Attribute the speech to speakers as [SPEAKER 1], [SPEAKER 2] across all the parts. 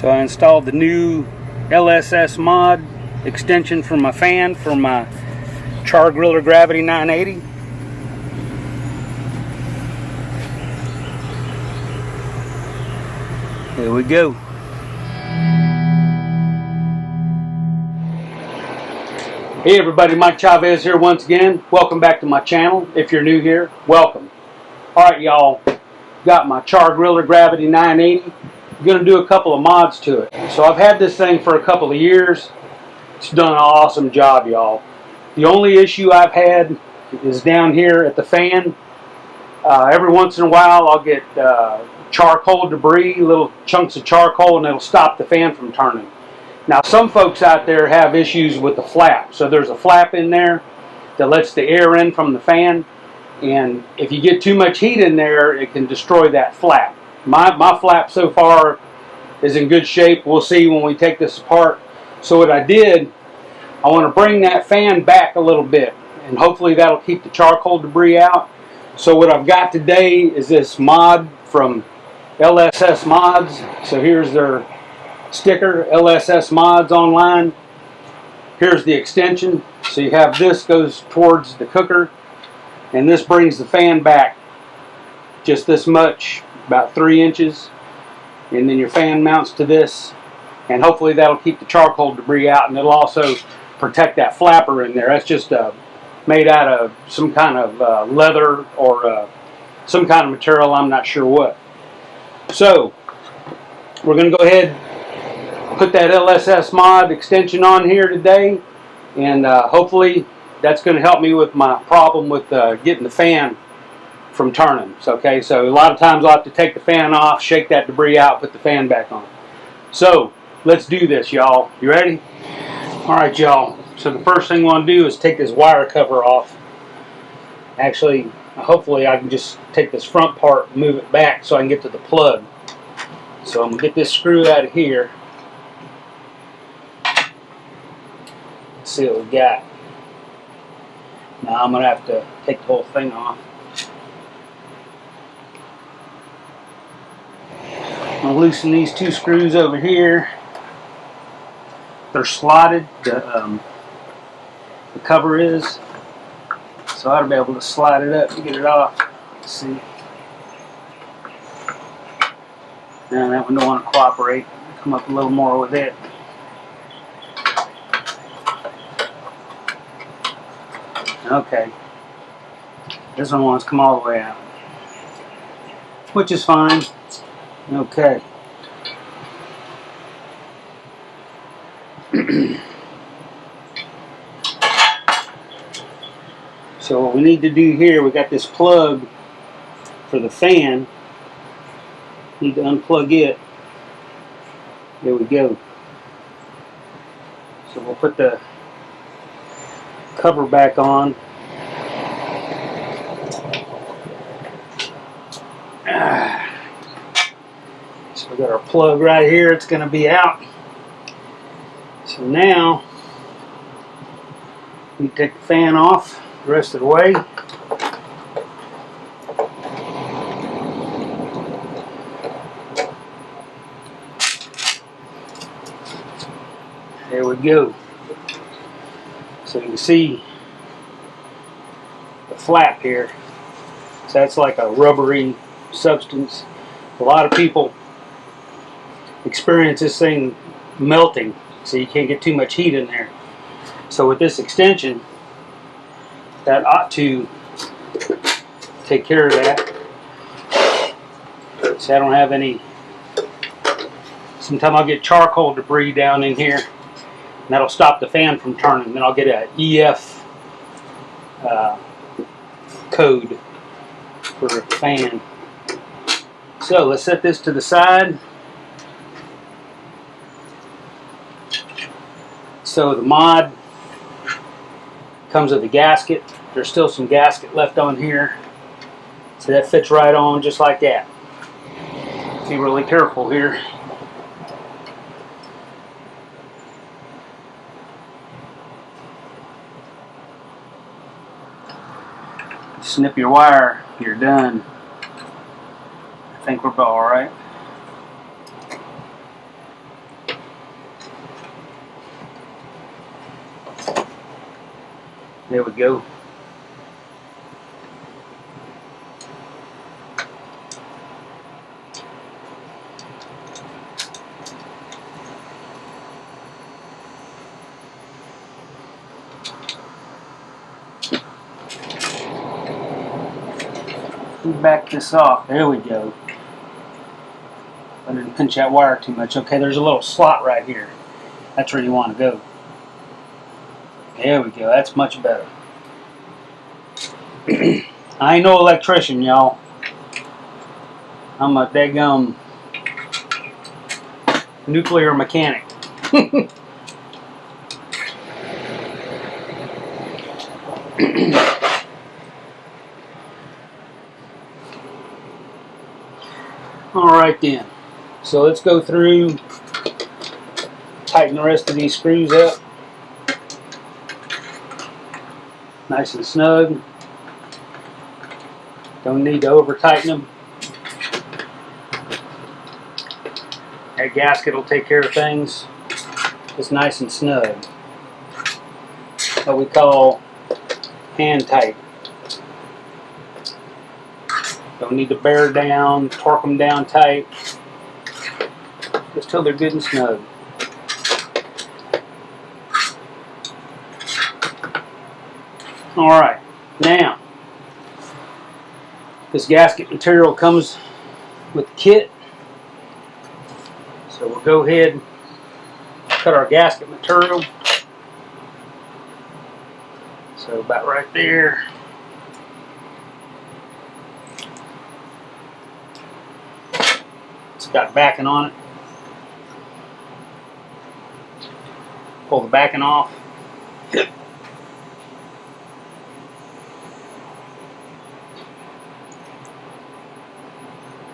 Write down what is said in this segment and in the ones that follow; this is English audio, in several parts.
[SPEAKER 1] So I installed the new LSS mod extension for my fan for my Char-Griller Gravity 980. Here we go. Hey everybody, Mike Chavez here once again. Welcome back to my channel. If you're new here, welcome. Alright y'all, got my Char-Griller Gravity 980. I'm going to do a couple of mods to it. So I've had this thing for a couple of years. It's done an awesome job, y'all. The only issue I've had is down here at the fan. Every once in a while I'll get charcoal debris, little chunks of charcoal, and it'll stop the fan from turning. Now some folks out there have issues with the flap. So there's a flap in there that lets the air in from the fan, and if you get too much heat in there, it can destroy that flap. My flap so far is in good shape. We'll see when we take this apart. So what I did, I want to bring that fan back a little bit, and hopefully that'll keep the charcoal debris out. So what I've got today is this mod from LSS Mods. So here's their sticker, LSS Mods online. Here's the extension. So you have this goes towards the cooker, and this brings the fan back just this much, about 3 inches, and then your fan mounts to this, and hopefully that'll keep the charcoal debris out, and it'll also protect that flapper in there. That's just made out of some kind of leather or some kind of material, I'm not sure what. So we're going to go ahead and put that LSS mod extension on here today, and hopefully that's going to help me with my problem with getting the fan from turning. Okay, so a lot of times I'll have to take the fan off, shake that debris out, put the fan back on. So let's do this, y'all. You ready? Alright y'all, so the first thing I want to do is take this wire cover off. Actually, hopefully I can just take this front part and move it back so I can get to the plug. So I'm going to get this screw out of here. Let's see what we got. Now I'm going to have to take the whole thing off. I'm going to loosen these 2 screws over here. They're slotted, the cover is. So I ought to be able to slide it up and get it off. Let's see. Now that one don't want to cooperate. Come up a little more with it. Okay. This one wants to come all the way out, which is fine. Okay. So what we need to do here, we got this plug for the fan. Need to unplug it. There we go. So we'll put the cover back on. So we got our plug right here. It's going to be out. So now we take the fan off the rest of the way. There we go. So you can see the flap here. So that's like a rubbery substance. A lot of people experience this thing melting, so you can't get too much heat in there. So with this extension, that ought to take care of that. So I don't have any. Sometimes I'll get charcoal debris down in here, and that'll stop the fan from turning. Then I'll get an EF code for the fan. So let's set this to the side. So the mod comes with a gasket. There's still some gasket left on here. So that fits right on just like that. Be really careful here. Snip your wire, you're done. I think we're about alright. There we go. Back this off. There we go. I didn't pinch that wire too much. Okay, there's a little slot right here. That's where you want to go. There we go. That's much better. I ain't no electrician, y'all. I'm a daggum nuclear mechanic. Alright then. So let's go through, tighten the rest of these screws up. Nice and snug. Don't need to over tighten them. That gasket will take care of things. It's nice and snug. What we call hand tight. Don't need to bear down, torque them down tight. Just till they're good and snug. Alright, now this gasket material comes with the kit. So we'll go ahead and cut our gasket material. So about right there. It's got backing on it. Pull the backing off.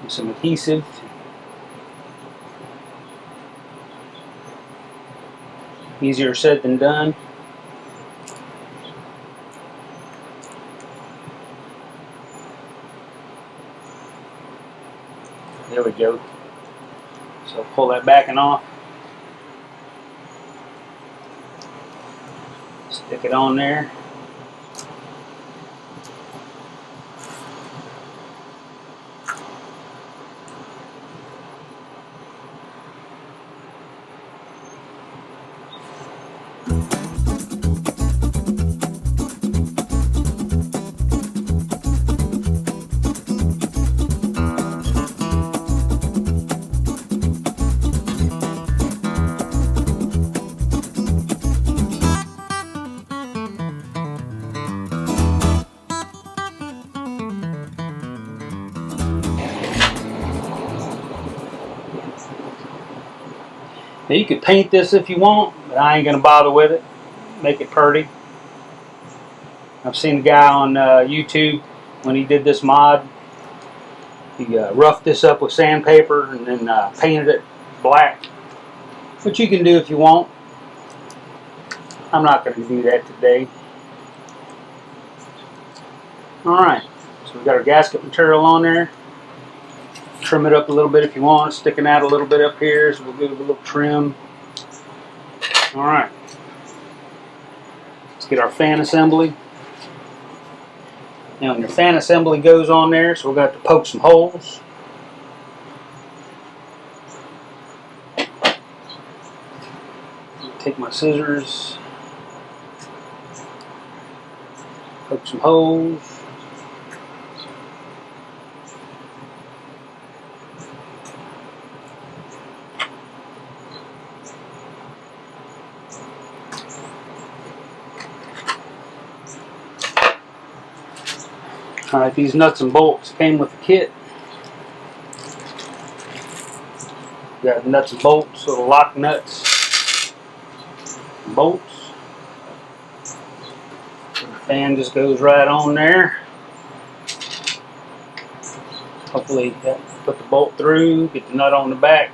[SPEAKER 1] And some adhesive. Easier said than done. There we go. So pull that backing off. Stick it on there. Now you could paint this if you want, but I ain't gonna bother with it. Make it pretty. I've seen a guy on YouTube when he did this mod. He roughed this up with sandpaper and then painted it black. Which you can do if you want. I'm not going to do that today. Alright, so we've got our gasket material on there. Trim it up a little bit if you want. It's sticking out a little bit up here, so we'll give it a little trim. Alright. Let's get our fan assembly. Now when your fan assembly goes on there, so we're going to have to poke some holes. Take my scissors, poke some holes. Alright, these nuts and bolts came with the kit. We got nuts and bolts, little lock nuts, and bolts. The fan just goes right on there. Hopefully put the bolt through, get the nut on the back.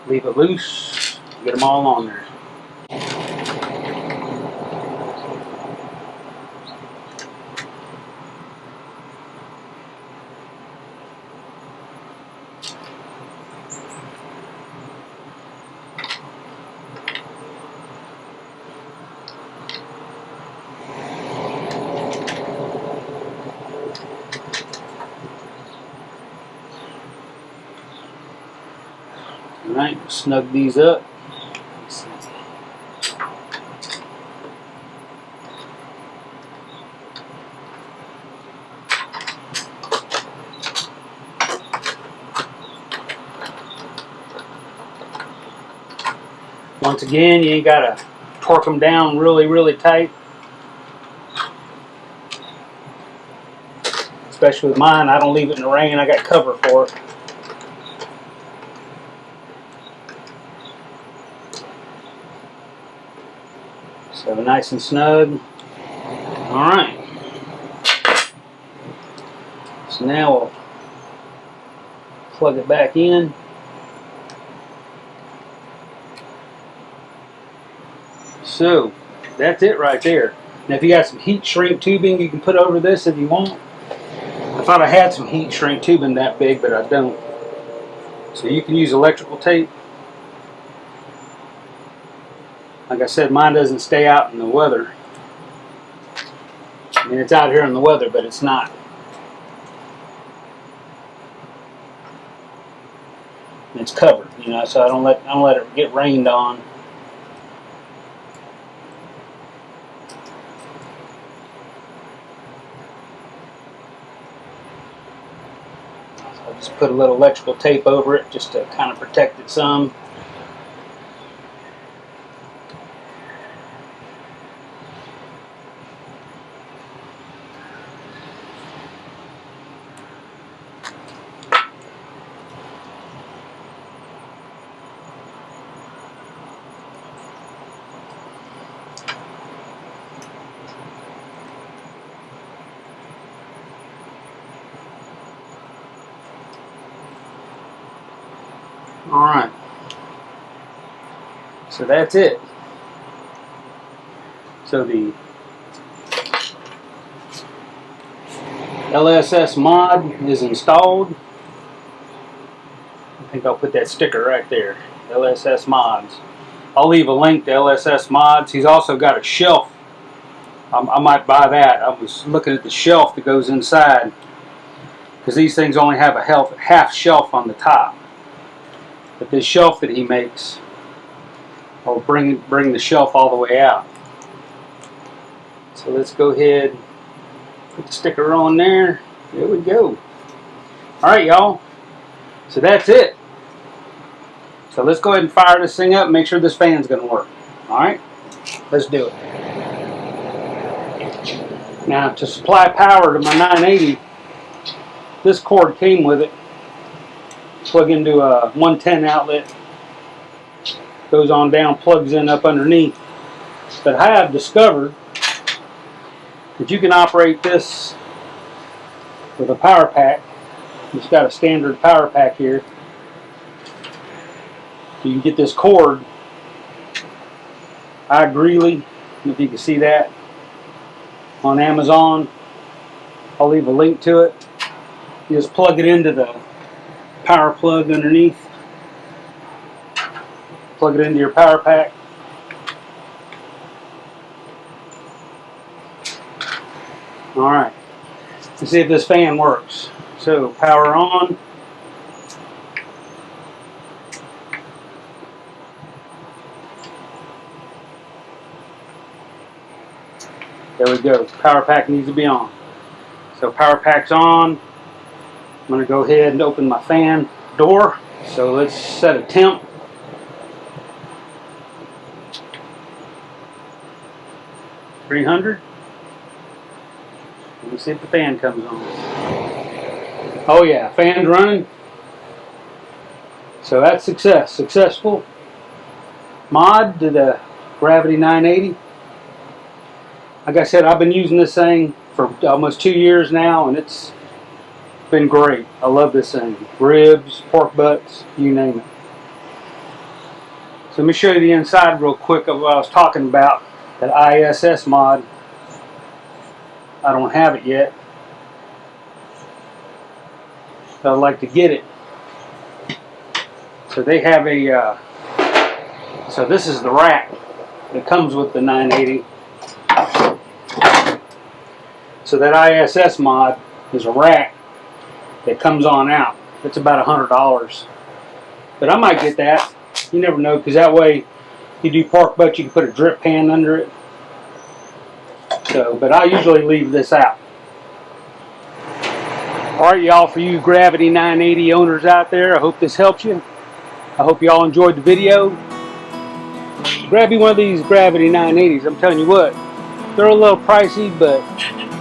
[SPEAKER 1] Leave it loose, get them all on there. Alright, snug these up. Once again, you ain't got to torque them down really, really tight. Especially with mine, I don't leave it in the rain. I got cover for it. So nice and snug. Alright. So now we'll plug it back in. So that's it right there. Now if you got some heat shrink tubing, you can put over this if you want. I thought I had some heat shrink tubing that big, but I don't. So you can use electrical tape. Like I said, mine doesn't stay out in the weather. I mean, it's out here in the weather, but it's not. It's covered, you know, so I don't let it get rained on. So I just put a little electrical tape over it just to kind of protect it some. Alright, so that's it. So the LSS mod is installed. I think I'll put that sticker right there, LSS mods. I'll leave a link to LSS mods. He's also got a shelf. I might buy that. I was looking at the shelf that goes inside, because these things only have a half shelf on the top. But this shelf that he makes, I'll bring the shelf all the way out. So let's go ahead, put the sticker on there. There we go. Alright, y'all. So that's it. So let's go ahead and fire this thing up and make sure this fan's going to work. Alright? Let's do it. Now, to supply power to my 980, this cord came with it. Plug into a 110 outlet, goes on down, plugs in up underneath. But I have discovered that you can operate this with a power pack. It's got a standard power pack here. You can get this cord, Char-Griller, if you can see that, on Amazon. I'll leave a link to it. You just plug it into the power plug underneath. Plug it into your power pack. Alright, let's see if this fan works. So, power on. There we go. Power pack needs to be on. So power pack's on. I'm going to go ahead and open my fan door. So let's set a temp. $300. Let me see if the fan comes on. Oh yeah, fan's running. So that's successful. Mod to the Gravity 980. Like I said, I've been using this thing for almost 2 years now, and it's been great. I love this thing. Ribs, pork butts, you name it. So let me show you the inside real quick of what I was talking about. That ISS mod. I don't have it yet. But I'd like to get it. So they have a, so this is the rack that comes with the 980. So that ISS mod is a rack that comes on out. It's about $100. But I might get that. You never know, because that way you do pork butt, you can put a drip pan under it. So, but I usually leave this out. Alright y'all, for you Gravity 980 owners out there, I hope this helps you. I hope y'all enjoyed the video. Grab you one of these Gravity 980s. I'm telling you what, they're a little pricey, but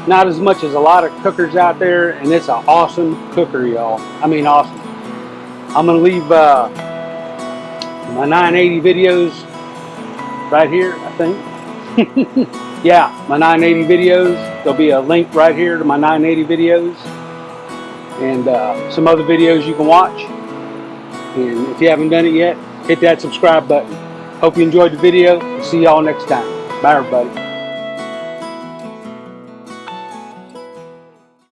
[SPEAKER 1] not as much as a lot of cookers out there, and it's an awesome cooker, y'all. I mean, awesome. I'm going to leave my 980 videos right here, I think. Yeah, my 980 videos. There'll be a link right here to my 980 videos. And some other videos you can watch. And if you haven't done it yet, hit that subscribe button. Hope you enjoyed the video. See y'all next time. Bye, everybody.